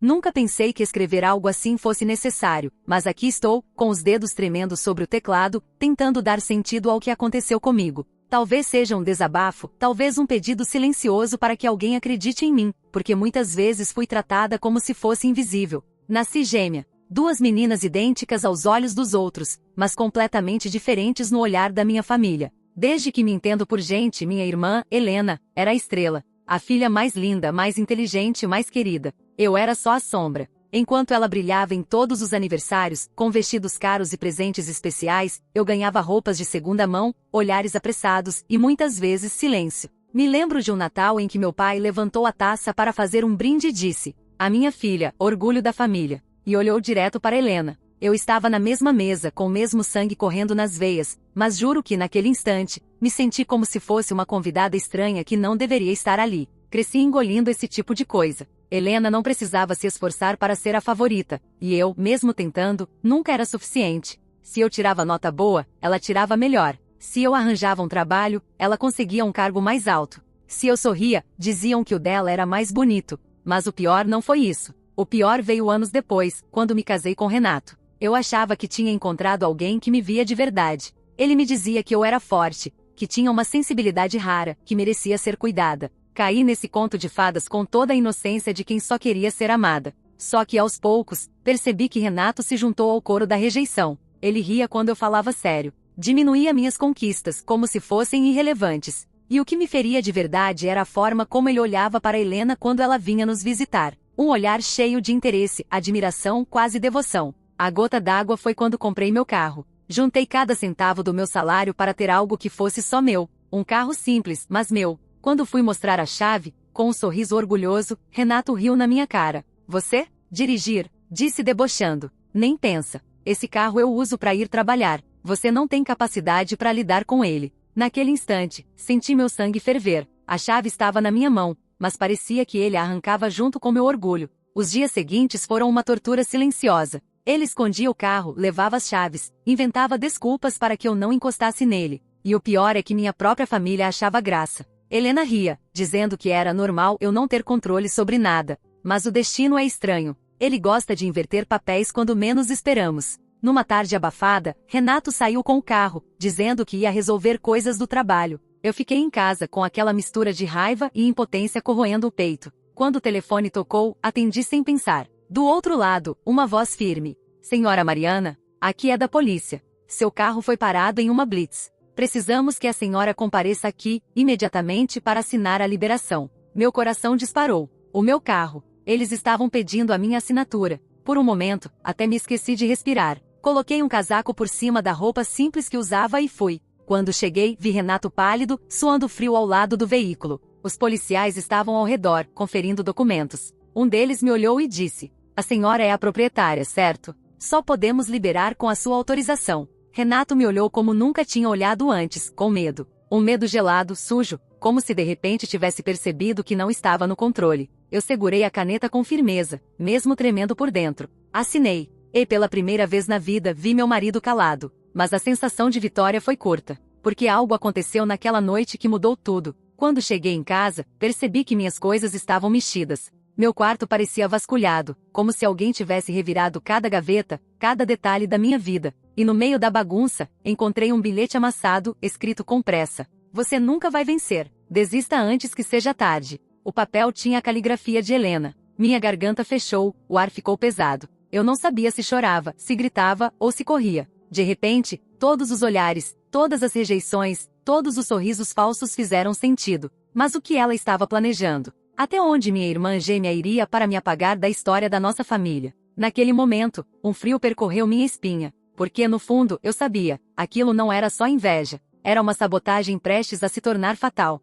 Nunca pensei que escrever algo assim fosse necessário, mas aqui estou, com os dedos tremendo sobre o teclado, tentando dar sentido ao que aconteceu comigo. Talvez seja um desabafo, talvez um pedido silencioso para que alguém acredite em mim, porque muitas vezes fui tratada como se fosse invisível. Nasci gêmea. 2 meninas idênticas aos olhos dos outros, mas completamente diferentes no olhar da minha família. Desde que me entendo por gente, minha irmã, Helena, era a estrela. A filha mais linda, mais inteligente, mais querida. Eu era só a sombra. Enquanto ela brilhava em todos os aniversários, com vestidos caros e presentes especiais, eu ganhava roupas de segunda mão, olhares apressados e muitas vezes silêncio. Me lembro de um Natal em que meu pai levantou a taça para fazer um brinde e disse: "A minha filha, orgulho da família." E olhou direto para Helena. Eu estava na mesma mesa, com o mesmo sangue correndo nas veias, mas juro que naquele instante, me senti como se fosse uma convidada estranha que não deveria estar ali. Cresci engolindo esse tipo de coisa. Helena não precisava se esforçar para ser a favorita, e eu, mesmo tentando, nunca era suficiente. Se eu tirava nota boa, ela tirava melhor. Se eu arranjava um trabalho, ela conseguia um cargo mais alto. Se eu sorria, diziam que o dela era mais bonito. Mas o pior não foi isso. O pior veio anos depois, quando me casei com Renato. Eu achava que tinha encontrado alguém que me via de verdade. Ele me dizia que eu era forte, que tinha uma sensibilidade rara, que merecia ser cuidada. Caí nesse conto de fadas com toda a inocência de quem só queria ser amada. Só que aos poucos, percebi que Renato se juntou ao coro da rejeição. Ele ria quando eu falava sério. Diminuía minhas conquistas, como se fossem irrelevantes. E o que me feria de verdade era a forma como ele olhava para Helena quando ela vinha nos visitar. Um olhar cheio de interesse, admiração, quase devoção. A gota d'água foi quando comprei meu carro. Juntei cada centavo do meu salário para ter algo que fosse só meu. Um carro simples, mas meu. Quando fui mostrar a chave, com um sorriso orgulhoso, Renato riu na minha cara. "Você? Dirigir?" disse debochando. "Nem pensa. Esse carro eu uso para ir trabalhar. Você não tem capacidade para lidar com ele." Naquele instante, senti meu sangue ferver. A chave estava na minha mão, mas parecia que ele a arrancava junto com meu orgulho. Os dias seguintes foram uma tortura silenciosa. Ele escondia o carro, levava as chaves, inventava desculpas para que eu não encostasse nele. E o pior é que minha própria família achava graça. Helena ria, dizendo que era normal eu não ter controle sobre nada. Mas o destino é estranho. Ele gosta de inverter papéis quando menos esperamos. Numa tarde abafada, Renato saiu com o carro, dizendo que ia resolver coisas do trabalho. Eu fiquei em casa com aquela mistura de raiva e impotência corroendo o peito. Quando o telefone tocou, atendi sem pensar. Do outro lado, uma voz firme. "Senhora Mariana, aqui é da polícia. Seu carro foi parado em uma blitz. Precisamos que a senhora compareça aqui, imediatamente, para assinar a liberação." Meu coração disparou. O meu carro. Eles estavam pedindo a minha assinatura. Por um momento, até me esqueci de respirar. Coloquei um casaco por cima da roupa simples que usava e fui. Quando cheguei, vi Renato pálido, suando frio ao lado do veículo. Os policiais estavam ao redor, conferindo documentos. Um deles me olhou e disse: "A senhora é a proprietária, certo? Só podemos liberar com a sua autorização." Renato me olhou como nunca tinha olhado antes, com medo. Um medo gelado, sujo, como se de repente tivesse percebido que não estava no controle. Eu segurei a caneta com firmeza, mesmo tremendo por dentro. Assinei. E pela primeira vez na vida vi meu marido calado. Mas a sensação de vitória foi curta, porque algo aconteceu naquela noite que mudou tudo. Quando cheguei em casa, percebi que minhas coisas estavam mexidas. Meu quarto parecia vasculhado, como se alguém tivesse revirado cada gaveta, cada detalhe da minha vida. E no meio da bagunça, encontrei um bilhete amassado, escrito com pressa: "Você nunca vai vencer. Desista antes que seja tarde." O papel tinha a caligrafia de Helena. Minha garganta fechou, o ar ficou pesado. Eu não sabia se chorava, se gritava ou se corria. De repente, todos os olhares, todas as rejeições, todos os sorrisos falsos fizeram sentido. Mas o que ela estava planejando? Até onde minha irmã gêmea iria para me apagar da história da nossa família? Naquele momento, um frio percorreu minha espinha. Porque no fundo, eu sabia, aquilo não era só inveja. Era uma sabotagem prestes a se tornar fatal.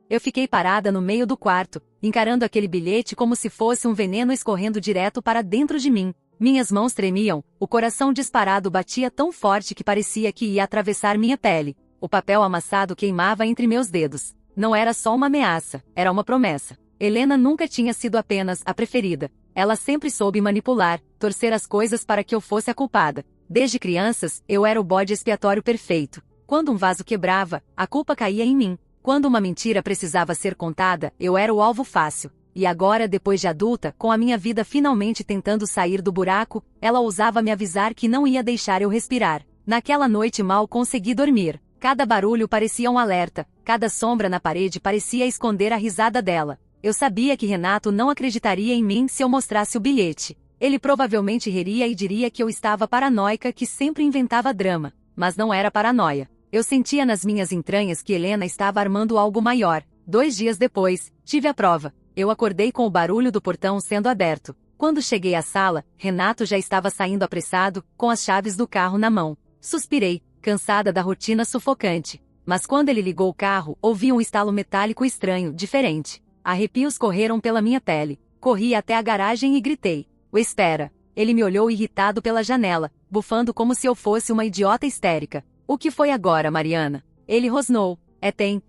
Eu fiquei parada no meio do quarto, encarando aquele bilhete como se fosse um veneno escorrendo direto para dentro de mim. Minhas mãos tremiam, o coração disparado batia tão forte que parecia que ia atravessar minha pele. O papel amassado queimava entre meus dedos. Não era só uma ameaça, era uma promessa. Helena nunca tinha sido apenas a preferida. Ela sempre soube manipular, torcer as coisas para que eu fosse a culpada. Desde crianças, eu era o bode expiatório perfeito. Quando um vaso quebrava, a culpa caía em mim. Quando uma mentira precisava ser contada, eu era o alvo fácil. E agora, depois de adulta, com a minha vida finalmente tentando sair do buraco, ela ousava me avisar que não ia deixar eu respirar. Naquela noite mal consegui dormir. Cada barulho parecia um alerta, cada sombra na parede parecia esconder a risada dela. Eu sabia que Renato não acreditaria em mim se eu mostrasse o bilhete. Ele provavelmente riria e diria que eu estava paranoica, que sempre inventava drama. Mas não era paranoia. Eu sentia nas minhas entranhas que Helena estava armando algo maior. 2 dias depois, tive a prova. Eu acordei com o barulho do portão sendo aberto. Quando cheguei à sala, Renato já estava saindo apressado, com as chaves do carro na mão. Suspirei, cansada da rotina sufocante. Mas quando ele ligou o carro, ouvi um estalo metálico estranho, diferente. Arrepios correram pela minha pele. Corri até a garagem e gritei: "O espera!" Ele me olhou irritado pela janela, bufando como se eu fosse uma idiota histérica. "O que foi agora, Mariana?" Ele rosnou.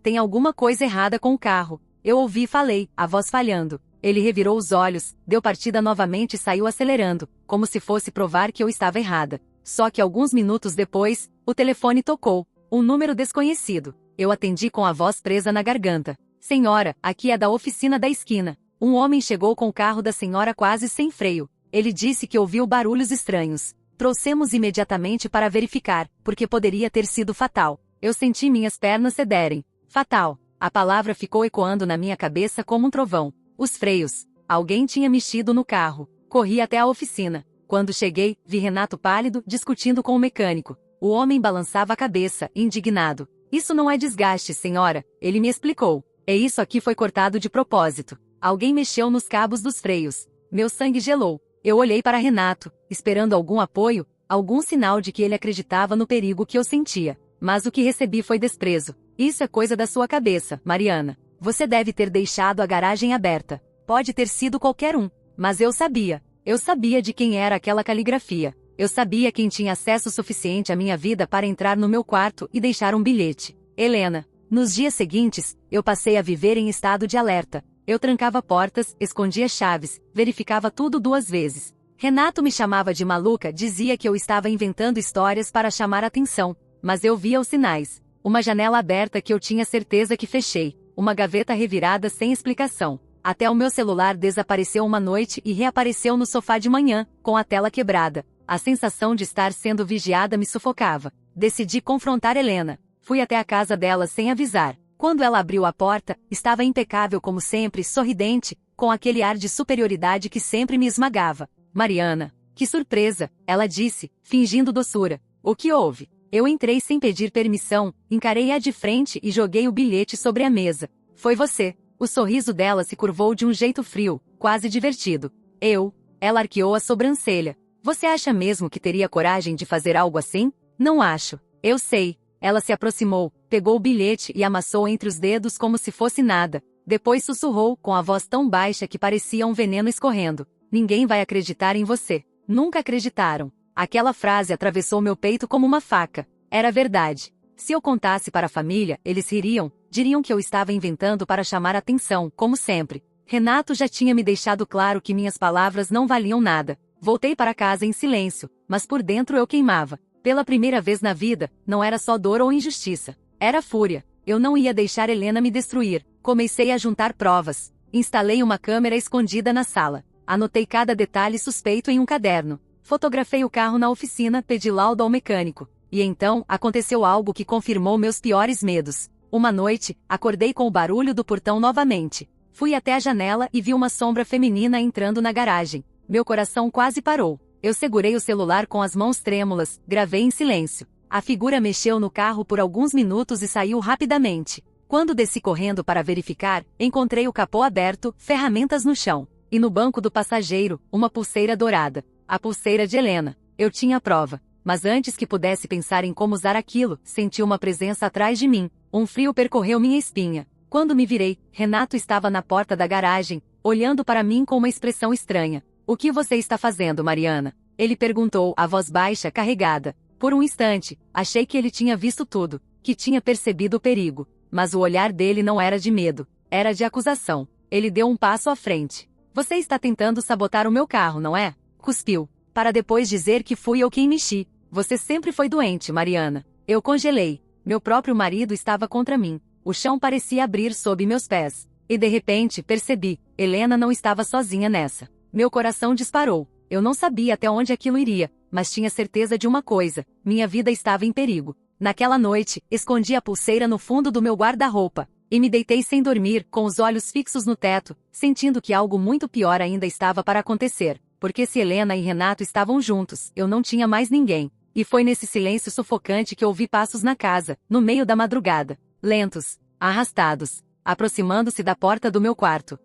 Tem alguma coisa errada com o carro." Eu ouvi e falei, a voz falhando. Ele revirou os olhos, deu partida novamente e saiu acelerando, como se fosse provar que eu estava errada. Só que alguns minutos depois, o telefone tocou. Um número desconhecido. Eu atendi com a voz presa na garganta. "Senhora, aqui é da oficina da esquina." Um homem chegou com o carro da senhora quase sem freio. Ele disse que ouviu barulhos estranhos. Trouxemos imediatamente para verificar, porque poderia ter sido fatal. Eu senti minhas pernas cederem. Fatal. A palavra ficou ecoando na minha cabeça como um trovão. Os freios. Alguém tinha mexido no carro. Corri até a oficina. Quando cheguei, vi Renato pálido, discutindo com o mecânico. O homem balançava a cabeça, indignado. "Isso não é desgaste, senhora," ele me explicou. "E isso aqui foi cortado de propósito. Alguém mexeu nos cabos dos freios." Meu sangue gelou. Eu olhei para Renato, esperando algum apoio, algum sinal de que ele acreditava no perigo que eu sentia. Mas o que recebi foi desprezo. "Isso é coisa da sua cabeça, Mariana. Você deve ter deixado a garagem aberta. Pode ter sido qualquer um. Mas eu sabia. Eu sabia de quem era aquela caligrafia. Eu sabia quem tinha acesso suficiente à minha vida para entrar no meu quarto e deixar um bilhete. Helena." Nos dias seguintes, eu passei a viver em estado de alerta. Eu trancava portas, escondia chaves, verificava tudo 2 vezes. Renato me chamava de maluca, dizia que eu estava inventando histórias para chamar atenção. Mas eu via os sinais. Uma janela aberta que eu tinha certeza que fechei. Uma gaveta revirada sem explicação. Até o meu celular desapareceu uma noite e reapareceu no sofá de manhã, com a tela quebrada. A sensação de estar sendo vigiada me sufocava. Decidi confrontar Helena. Fui até a casa dela sem avisar. Quando ela abriu a porta, estava impecável como sempre, sorridente, com aquele ar de superioridade que sempre me esmagava. "Mariana, que surpresa!" ela disse, fingindo doçura. "O que houve?" Eu entrei sem pedir permissão, encarei-a de frente e joguei o bilhete sobre a mesa. "Foi você." O sorriso dela se curvou de um jeito frio, quase divertido. "Eu?" Ela arqueou a sobrancelha. "Você acha mesmo que teria coragem de fazer algo assim?" "Não acho." "Eu sei." Ela se aproximou, pegou o bilhete e amassou entre os dedos como se fosse nada. Depois sussurrou, com a voz tão baixa que parecia um veneno escorrendo. "Ninguém vai acreditar em você." Nunca acreditaram. Aquela frase atravessou meu peito como uma faca. Era verdade. Se eu contasse para a família, eles ririam, diriam que eu estava inventando para chamar atenção, como sempre. Renato já tinha me deixado claro que minhas palavras não valiam nada. Voltei para casa em silêncio, mas por dentro eu queimava. Pela primeira vez na vida, não era só dor ou injustiça. Era fúria. Eu não ia deixar Helena me destruir. Comecei a juntar provas. Instalei uma câmera escondida na sala. Anotei cada detalhe suspeito em um caderno. Fotografei o carro na oficina, pedi laudo ao mecânico. E então, aconteceu algo que confirmou meus piores medos. Uma noite, acordei com o barulho do portão novamente. Fui até a janela e vi uma sombra feminina entrando na garagem. Meu coração quase parou. Eu segurei o celular com as mãos trêmulas, gravei em silêncio. A figura mexeu no carro por alguns minutos e saiu rapidamente. Quando desci correndo para verificar, encontrei o capô aberto, ferramentas no chão. E no banco do passageiro, uma pulseira dourada. A pulseira de Helena. Eu tinha a prova. Mas antes que pudesse pensar em como usar aquilo, senti uma presença atrás de mim. Um frio percorreu minha espinha. Quando me virei, Renato estava na porta da garagem, olhando para mim com uma expressão estranha. "O que você está fazendo, Mariana?" Ele perguntou, a voz baixa, carregada. Por um instante, achei que ele tinha visto tudo, que tinha percebido o perigo. Mas o olhar dele não era de medo, era de acusação. Ele deu um passo à frente. "Você está tentando sabotar o meu carro, não é?" Cuspiu. "Para depois dizer que fui eu quem mexi. Você sempre foi doente, Mariana." Eu congelei. Meu próprio marido estava contra mim. O chão parecia abrir sob meus pés. E de repente, percebi. Helena não estava sozinha nessa. Meu coração disparou. Eu não sabia até onde aquilo iria, mas tinha certeza de uma coisa: minha vida estava em perigo. Naquela noite, escondi a pulseira no fundo do meu guarda-roupa e me deitei sem dormir, com os olhos fixos no teto, sentindo que algo muito pior ainda estava para acontecer, porque se Helena e Renato estavam juntos, eu não tinha mais ninguém. E foi nesse silêncio sufocante que ouvi passos na casa, no meio da madrugada, lentos, arrastados, aproximando-se da porta do meu quarto.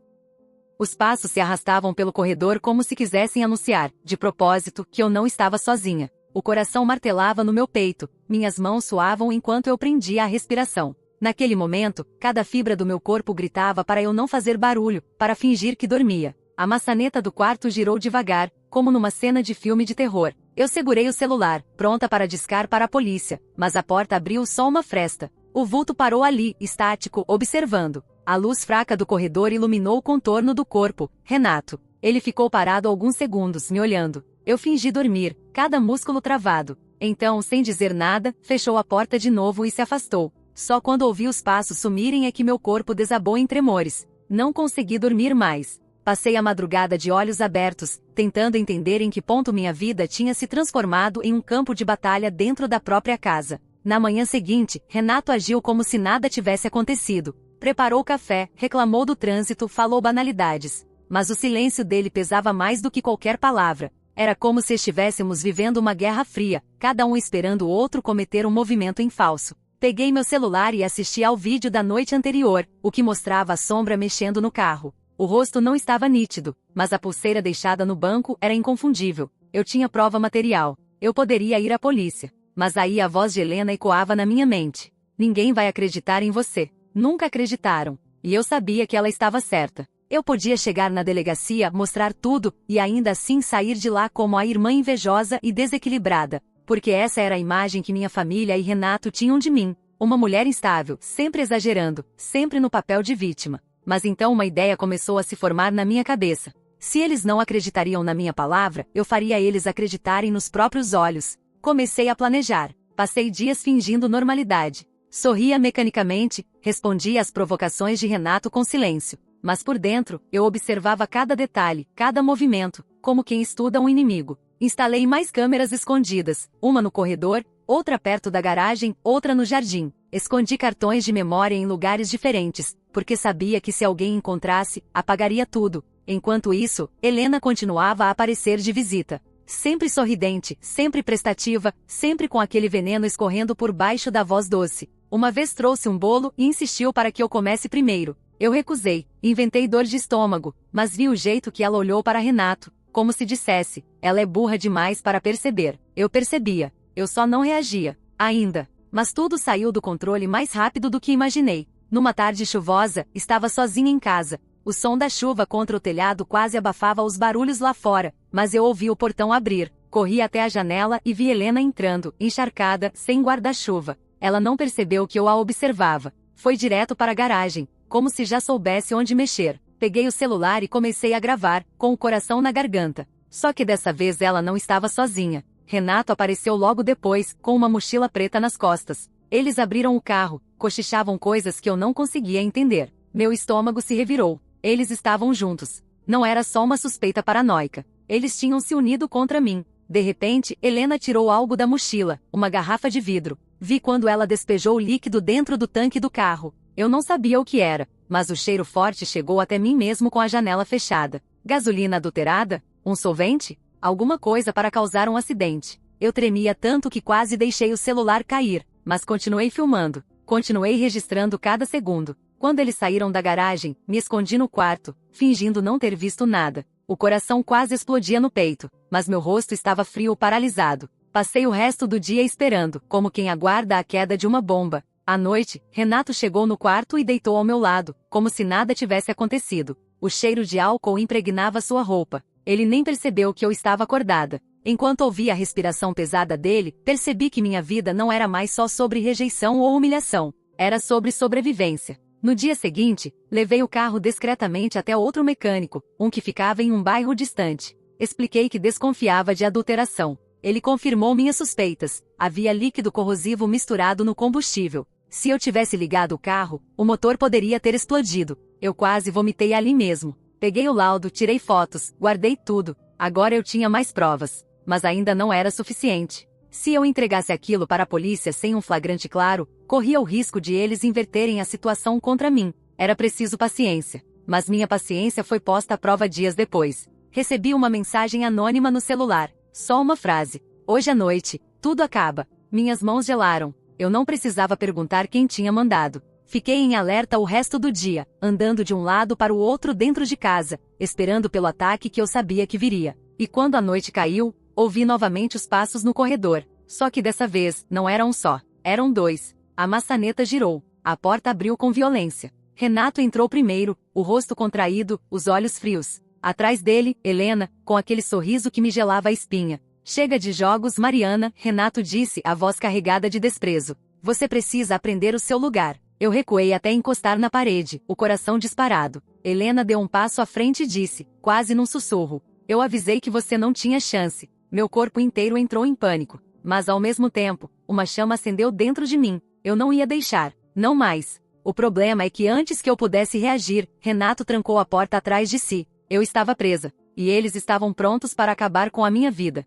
Os passos se arrastavam pelo corredor como se quisessem anunciar, de propósito, que eu não estava sozinha. O coração martelava no meu peito, minhas mãos suavam enquanto eu prendia a respiração. Naquele momento, cada fibra do meu corpo gritava para eu não fazer barulho, para fingir que dormia. A maçaneta do quarto girou devagar, como numa cena de filme de terror. Eu segurei o celular, pronta para discar para a polícia, mas a porta abriu só uma fresta. O vulto parou ali, estático, observando. A luz fraca do corredor iluminou o contorno do corpo. Renato. Ele ficou parado alguns segundos, me olhando. Eu fingi dormir, cada músculo travado. Então, sem dizer nada, fechou a porta de novo e se afastou. Só quando ouvi os passos sumirem é que meu corpo desabou em tremores. Não consegui dormir mais. Passei a madrugada de olhos abertos, tentando entender em que ponto minha vida tinha se transformado em um campo de batalha dentro da própria casa. Na manhã seguinte, Renato agiu como se nada tivesse acontecido. Preparou café, reclamou do trânsito, falou banalidades. Mas o silêncio dele pesava mais do que qualquer palavra. Era como se estivéssemos vivendo uma guerra fria, cada um esperando o outro cometer um movimento em falso. Peguei meu celular e assisti ao vídeo da noite anterior, o que mostrava a sombra mexendo no carro. O rosto não estava nítido, mas a pulseira deixada no banco era inconfundível. Eu tinha prova material. Eu poderia ir à polícia. Mas aí a voz de Helena ecoava na minha mente. Ninguém vai acreditar em você. Nunca acreditaram. E eu sabia que ela estava certa. Eu podia chegar na delegacia, mostrar tudo, e ainda assim sair de lá como a irmã invejosa e desequilibrada. Porque essa era a imagem que minha família e Renato tinham de mim. Uma mulher instável, sempre exagerando, sempre no papel de vítima. Mas então uma ideia começou a se formar na minha cabeça. Se eles não acreditariam na minha palavra, eu faria eles acreditarem nos próprios olhos. Comecei a planejar. Passei dias fingindo normalidade. Sorria mecanicamente, respondia às provocações de Renato com silêncio. Mas por dentro, eu observava cada detalhe, cada movimento, como quem estuda um inimigo. Instalei mais câmeras escondidas, uma no corredor, outra perto da garagem, outra no jardim. Escondi cartões de memória em lugares diferentes, porque sabia que se alguém encontrasse, apagaria tudo. Enquanto isso, Helena continuava a aparecer de visita. Sempre sorridente, sempre prestativa, sempre com aquele veneno escorrendo por baixo da voz doce. Uma vez trouxe um bolo e insistiu para que eu comesse primeiro. Eu recusei, inventei dor de estômago, mas vi o jeito que ela olhou para Renato, como se dissesse, ela é burra demais para perceber. Eu percebia, eu só não reagia, ainda. Mas tudo saiu do controle mais rápido do que imaginei. Numa tarde chuvosa, estava sozinha em casa. O som da chuva contra o telhado quase abafava os barulhos lá fora, mas eu ouvi o portão abrir. Corri até a janela e vi Helena entrando, encharcada, sem guarda-chuva. Ela não percebeu que eu a observava. Foi direto para a garagem, como se já soubesse onde mexer. Peguei o celular e comecei a gravar, com o coração na garganta. Só que dessa vez ela não estava sozinha. Renato apareceu logo depois, com uma mochila preta nas costas. Eles abriram o carro, cochichavam coisas que eu não conseguia entender. Meu estômago se revirou. Eles estavam juntos. Não era só uma suspeita paranoica. Eles tinham se unido contra mim. De repente, Helena tirou algo da mochila, uma garrafa de vidro. Vi quando ela despejou o líquido dentro do tanque do carro. Eu não sabia o que era, mas o cheiro forte chegou até mim mesmo com a janela fechada. Gasolina adulterada? Um solvente? Alguma coisa para causar um acidente. Eu tremia tanto que quase deixei o celular cair, mas continuei filmando. Continuei registrando cada segundo. Quando eles saíram da garagem, me escondi no quarto, fingindo não ter visto nada. O coração quase explodia no peito, mas meu rosto estava frio, paralisado. Passei o resto do dia esperando, como quem aguarda a queda de uma bomba. À noite, Renato chegou no quarto e deitou ao meu lado, como se nada tivesse acontecido. O cheiro de álcool impregnava sua roupa. Ele nem percebeu que eu estava acordada. Enquanto ouvia a respiração pesada dele, percebi que minha vida não era mais só sobre rejeição ou humilhação. Era sobre sobrevivência. No dia seguinte, levei o carro discretamente até outro mecânico, um que ficava em um bairro distante. Expliquei que desconfiava de adulteração. Ele confirmou minhas suspeitas. Havia líquido corrosivo misturado no combustível. Se eu tivesse ligado o carro, o motor poderia ter explodido. Eu quase vomitei ali mesmo. Peguei o laudo, tirei fotos, guardei tudo. Agora eu tinha mais provas. Mas ainda não era suficiente. Se eu entregasse aquilo para a polícia sem um flagrante claro, corria o risco de eles inverterem a situação contra mim. Era preciso paciência. Mas minha paciência foi posta à prova dias depois. Recebi uma mensagem anônima no celular. Só uma frase. Hoje à noite, tudo acaba. Minhas mãos gelaram. Eu não precisava perguntar quem tinha mandado. Fiquei em alerta o resto do dia, andando de um lado para o outro dentro de casa, esperando pelo ataque que eu sabia que viria. E quando a noite caiu, ouvi novamente os passos no corredor. Só que dessa vez, não era um só. Eram dois. A maçaneta girou. A porta abriu com violência. Renato entrou primeiro, o rosto contraído, os olhos frios. Atrás dele, Helena, com aquele sorriso que me gelava a espinha. Chega de jogos, Mariana, Renato disse, a voz carregada de desprezo. Você precisa aprender o seu lugar. Eu recuei até encostar na parede, o coração disparado. Helena deu um passo à frente e disse, quase num sussurro. Eu avisei que você não tinha chance. Meu corpo inteiro entrou em pânico. Mas ao mesmo tempo, uma chama acendeu dentro de mim. Eu não ia deixar. Não mais. O problema é que antes que eu pudesse reagir, Renato trancou a porta atrás de si. Eu estava presa. E eles estavam prontos para acabar com a minha vida.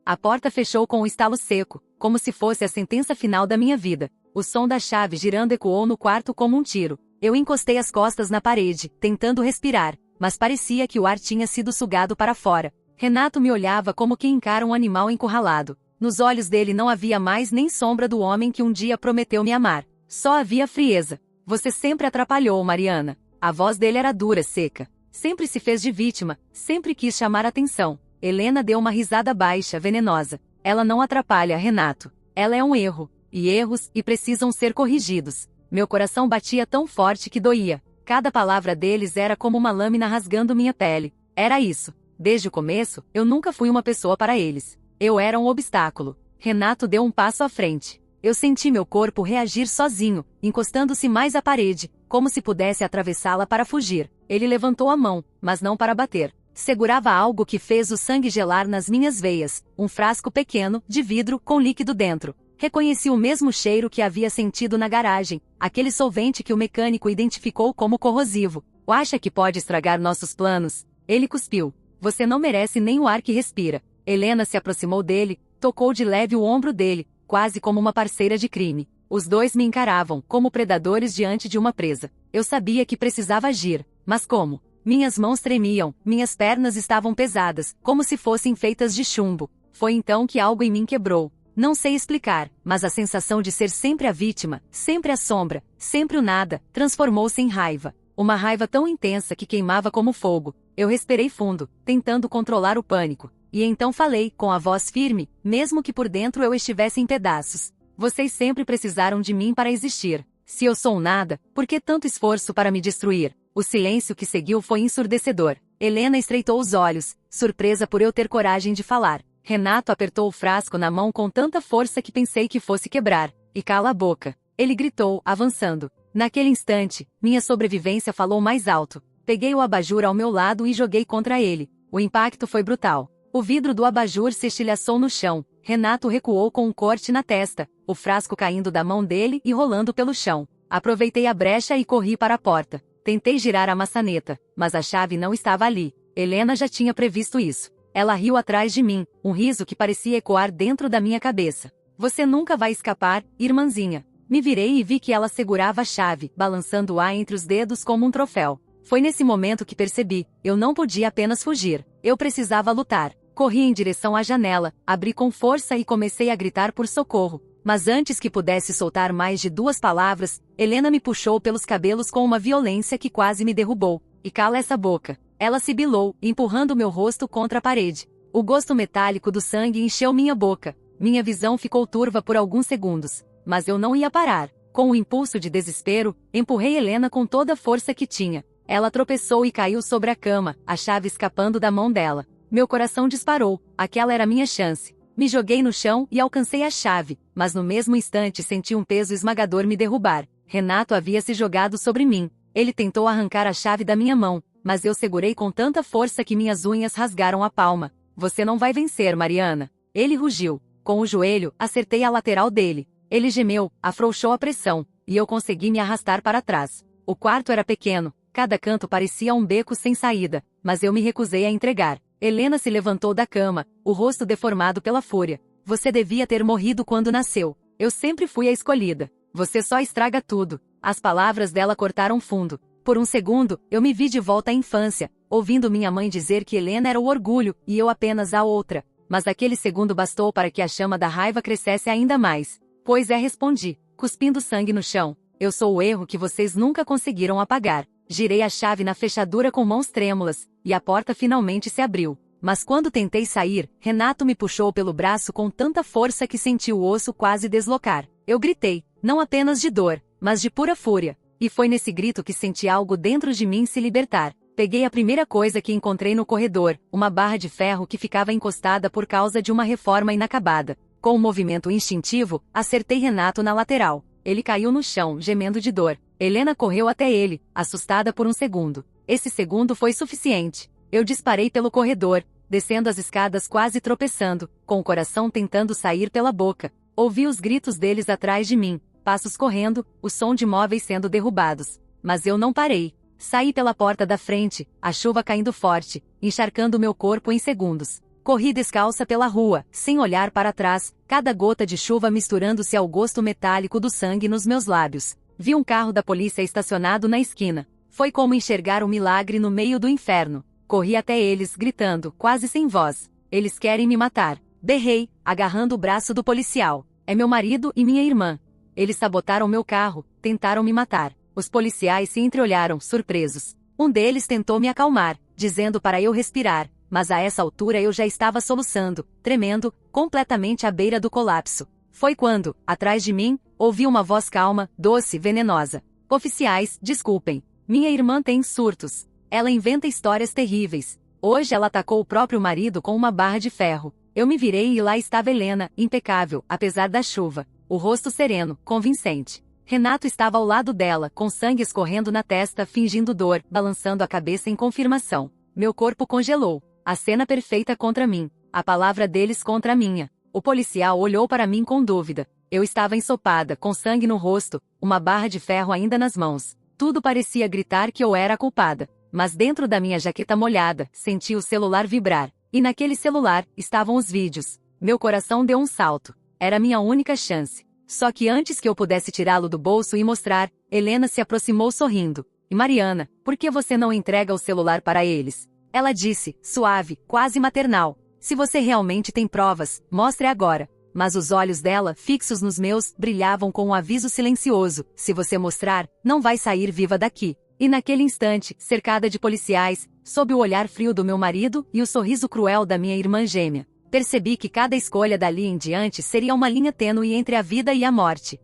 A porta fechou com um estalo seco, como se fosse a sentença final da minha vida. O som da chave girando ecoou no quarto como um tiro. Eu encostei as costas na parede, tentando respirar, mas parecia que o ar tinha sido sugado para fora. Renato me olhava como quem encara um animal encurralado. Nos olhos dele não havia mais nem sombra do homem que um dia prometeu me amar. Só havia frieza. Você sempre atrapalhou, Mariana. A voz dele era dura, seca. Sempre se fez de vítima, sempre quis chamar atenção. Helena deu uma risada baixa, venenosa. Ela não atrapalha, Renato. Ela é um erro. E erros, e precisam ser corrigidos. Meu coração batia tão forte que doía. Cada palavra deles era como uma lâmina rasgando minha pele. Era isso. Desde o começo, eu nunca fui uma pessoa para eles. Eu era um obstáculo. Renato deu um passo à frente. Eu senti meu corpo reagir sozinho, encostando-se mais à parede, como se pudesse atravessá-la para fugir. Ele levantou a mão, mas não para bater. Segurava algo que fez o sangue gelar nas minhas veias, um frasco pequeno, de vidro, com líquido dentro. Reconheci o mesmo cheiro que havia sentido na garagem, aquele solvente que o mecânico identificou como corrosivo. Acha que pode estragar nossos planos? Ele cuspiu. Você não merece nem o ar que respira. Helena se aproximou dele, tocou de leve o ombro dele, quase como uma parceira de crime. Os dois me encaravam, como predadores diante de uma presa. Eu sabia que precisava agir, mas como? Minhas mãos tremiam, minhas pernas estavam pesadas, como se fossem feitas de chumbo. Foi então que algo em mim quebrou. Não sei explicar, mas a sensação de ser sempre a vítima, sempre a sombra, sempre o nada, transformou-se em raiva. Uma raiva tão intensa que queimava como fogo. Eu respirei fundo, tentando controlar o pânico. E então falei, com a voz firme, mesmo que por dentro eu estivesse em pedaços. Vocês sempre precisaram de mim para existir. Se eu sou um nada, por que tanto esforço para me destruir? O silêncio que seguiu foi ensurdecedor. Helena estreitou os olhos, surpresa por eu ter coragem de falar. Renato apertou o frasco na mão com tanta força que pensei que fosse quebrar. E cala a boca. Ele gritou, avançando. Naquele instante, minha sobrevivência falou mais alto. Peguei o abajur ao meu lado e joguei contra ele. O impacto foi brutal. O vidro do abajur se estilhaçou no chão. Renato recuou com um corte na testa, o frasco caindo da mão dele e rolando pelo chão. Aproveitei a brecha e corri para a porta. Tentei girar a maçaneta, mas a chave não estava ali. Helena já tinha previsto isso. Ela riu atrás de mim, um riso que parecia ecoar dentro da minha cabeça. Você nunca vai escapar, irmãzinha. Me virei e vi que ela segurava a chave, balançando-a entre os dedos como um troféu. Foi nesse momento que percebi, eu não podia apenas fugir. Eu precisava lutar. Corri em direção à janela, abri com força e comecei a gritar por socorro. Mas antes que pudesse soltar mais de 2 palavras, Helena me puxou pelos cabelos com uma violência que quase me derrubou. E cala essa boca. Ela sibilou, empurrando meu rosto contra a parede. O gosto metálico do sangue encheu minha boca. Minha visão ficou turva por alguns segundos. Mas eu não ia parar. Com um impulso de desespero, empurrei Helena com toda a força que tinha. Ela tropeçou e caiu sobre a cama, a chave escapando da mão dela. Meu coração disparou. Aquela era minha chance. Me joguei no chão e alcancei a chave, mas no mesmo instante senti um peso esmagador me derrubar. Renato havia se jogado sobre mim. Ele tentou arrancar a chave da minha mão, mas eu segurei com tanta força que minhas unhas rasgaram a palma. Você não vai vencer, Mariana. Ele rugiu. Com o joelho, acertei a lateral dele. Ele gemeu, afrouxou a pressão, e eu consegui me arrastar para trás. O quarto era pequeno, Cada canto parecia um beco sem saída, mas eu me recusei a entregar. Helena se levantou da cama, o rosto deformado pela fúria. Você devia ter morrido quando nasceu. Eu sempre fui a escolhida. Você só estraga tudo. As palavras dela cortaram fundo. Por um segundo, eu me vi de volta à infância, ouvindo minha mãe dizer que Helena era o orgulho, e eu apenas a outra. Mas aquele segundo bastou para que a chama da raiva crescesse ainda mais. Pois é, respondi, cuspindo sangue no chão. Eu sou o erro que vocês nunca conseguiram apagar. Girei a chave na fechadura com mãos trêmulas, e a porta finalmente se abriu. Mas quando tentei sair, Renato me puxou pelo braço com tanta força que senti o osso quase deslocar. Eu gritei, não apenas de dor, mas de pura fúria. E foi nesse grito que senti algo dentro de mim se libertar. Peguei a primeira coisa que encontrei no corredor, uma barra de ferro que ficava encostada por causa de uma reforma inacabada. Com um movimento instintivo, acertei Renato na lateral. Ele caiu no chão, gemendo de dor. Helena correu até ele, assustada por um segundo. Esse segundo foi suficiente. Eu disparei pelo corredor, descendo as escadas quase tropeçando, com o coração tentando sair pela boca. Ouvi os gritos deles atrás de mim, passos correndo, o som de móveis sendo derrubados. Mas eu não parei. Saí pela porta da frente, a chuva caindo forte, encharcando meu corpo em segundos. Corri descalça pela rua, sem olhar para trás, cada gota de chuva misturando-se ao gosto metálico do sangue nos meus lábios. Vi um carro da polícia estacionado na esquina. Foi como enxergar um milagre no meio do inferno. Corri até eles, gritando, quase sem voz. Eles querem me matar. Berrei, agarrando o braço do policial. É meu marido e minha irmã. Eles sabotaram meu carro, tentaram me matar. Os policiais se entreolharam, surpresos. Um deles tentou me acalmar, dizendo para eu respirar, mas a essa altura eu já estava soluçando, tremendo, completamente à beira do colapso. Foi quando, atrás de mim, ouvi uma voz calma, doce, venenosa. Oficiais, desculpem. Minha irmã tem surtos. Ela inventa histórias terríveis. Hoje ela atacou o próprio marido com uma barra de ferro. Eu me virei e lá estava Helena, impecável, apesar da chuva. O rosto sereno, convincente. Renato estava ao lado dela, com sangue escorrendo na testa, fingindo dor, balançando a cabeça em confirmação. Meu corpo congelou. A cena perfeita contra mim. A palavra deles contra a minha. O policial olhou para mim com dúvida. Eu estava ensopada, com sangue no rosto, uma barra de ferro ainda nas mãos. Tudo parecia gritar que eu era a culpada. Mas dentro da minha jaqueta molhada, senti o celular vibrar. E naquele celular, estavam os vídeos. Meu coração deu um salto. Era minha única chance. Só que antes que eu pudesse tirá-lo do bolso e mostrar, Helena se aproximou sorrindo. E Mariana, por que você não entrega o celular para eles? Ela disse, suave, quase maternal. Se você realmente tem provas, mostre agora. Mas os olhos dela, fixos nos meus, brilhavam com um aviso silencioso. Se você mostrar, não vai sair viva daqui. E naquele instante, cercada de policiais, sob o olhar frio do meu marido e o sorriso cruel da minha irmã gêmea, percebi que cada escolha dali em diante seria uma linha tênue entre a vida e a morte.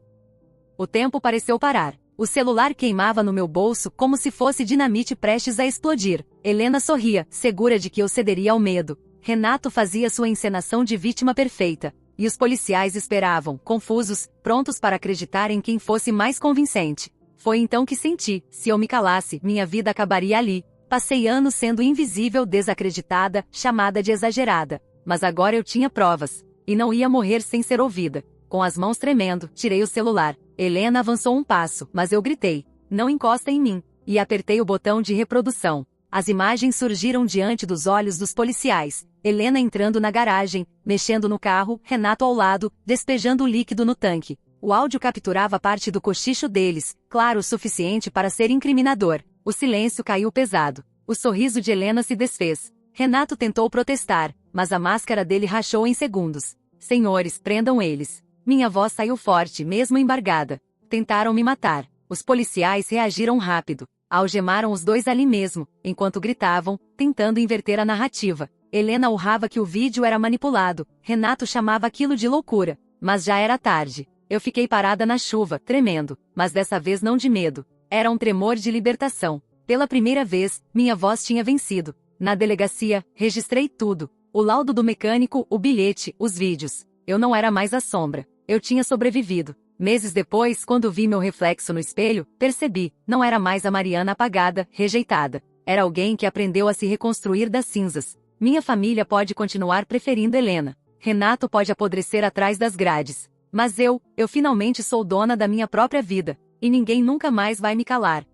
O tempo pareceu parar. O celular queimava no meu bolso como se fosse dinamite prestes a explodir. Helena sorria, segura de que eu cederia ao medo. Renato fazia sua encenação de vítima perfeita. E os policiais esperavam, confusos, prontos para acreditar em quem fosse mais convincente. Foi então que senti, se eu me calasse, minha vida acabaria ali. Passei anos sendo invisível, desacreditada, chamada de exagerada. Mas agora eu tinha provas. E não ia morrer sem ser ouvida. Com as mãos tremendo, tirei o celular. Helena avançou um passo, mas eu gritei, não encosta em mim. E apertei o botão de reprodução. As imagens surgiram diante dos olhos dos policiais. Helena entrando na garagem, mexendo no carro, Renato ao lado, despejando o líquido no tanque. O áudio capturava parte do cochicho deles, claro o suficiente para ser incriminador. O silêncio caiu pesado. O sorriso de Helena se desfez. Renato tentou protestar, mas a máscara dele rachou em segundos. Senhores, prendam eles. Minha voz saiu forte, mesmo embargada. Tentaram me matar. Os policiais reagiram rápido. Algemaram os dois ali mesmo, enquanto gritavam, tentando inverter a narrativa. Helena urrava que o vídeo era manipulado. Renato chamava aquilo de loucura. Mas já era tarde. Eu fiquei parada na chuva, tremendo, mas dessa vez não de medo. Era um tremor de libertação. Pela primeira vez, minha voz tinha vencido. Na delegacia, registrei tudo. O laudo do mecânico, o bilhete, os vídeos. Eu não era mais a sombra. Eu tinha sobrevivido. Meses depois, quando vi meu reflexo no espelho, percebi, não era mais a Mariana apagada, rejeitada. Era alguém que aprendeu a se reconstruir das cinzas. Minha família pode continuar preferindo Helena. Renato pode apodrecer atrás das grades. Mas eu finalmente sou dona da minha própria vida. E ninguém nunca mais vai me calar.